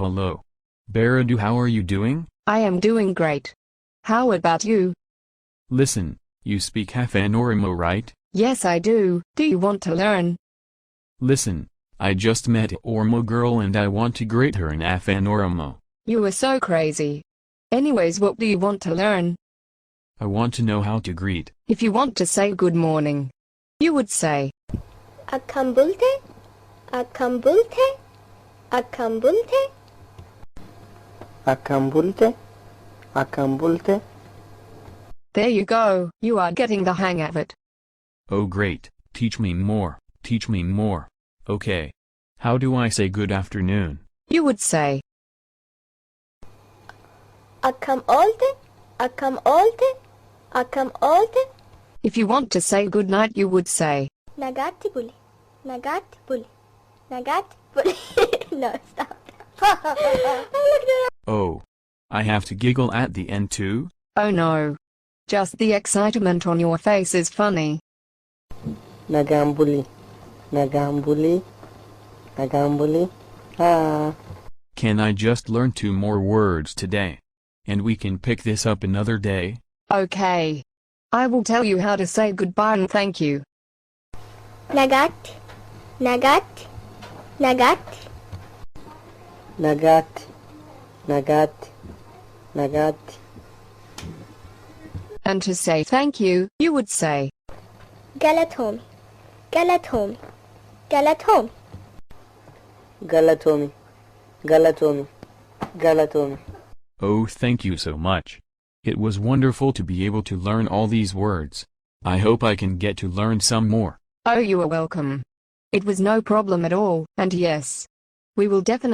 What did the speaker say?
Hello. Baradu, how are you doing? I am doing great. How about you? Listen, you speak Afan Oromo, right? Yes, I do. Do you want to learn? Listen, I just met a Oromo girl and I want to greet her in Afan Oromo. You are so crazy. Anyways, what do you want to learn? I want to know how to greet. If you want to say good morning, you would say Akambulte, akambulte, akambulte. Akambulte, akambulte. There you go. You are getting the hang of it. Oh great, teach me more, teach me more. Okay. How do I say good afternoon? You would say Akamolte, akamolte, akamolte. if you want to say good night, you would say Nagati buli, nagati buli, nagati buli. No, stop. Oh. I have to giggle at the end too? oh no. Just the excitement on your face is funny. Nagambuli, nagambuli, nagambuli. Ah. Can I just learn 2 more words today? And we can pick this up another day? Okay. I will tell you how to say goodbye and thank you. Nagat, nagat, nagat. Nagat, nagat, nagat. And to say thank you, you would say Galatomi, galatomi, galatomi. Galatomi, galatomi, galatomi. Oh, thank you so much. It was wonderful to be able to learn all these words. I hope I can get to learn some more. oh, you are welcome. It was no problem at all, and yes, we will definitely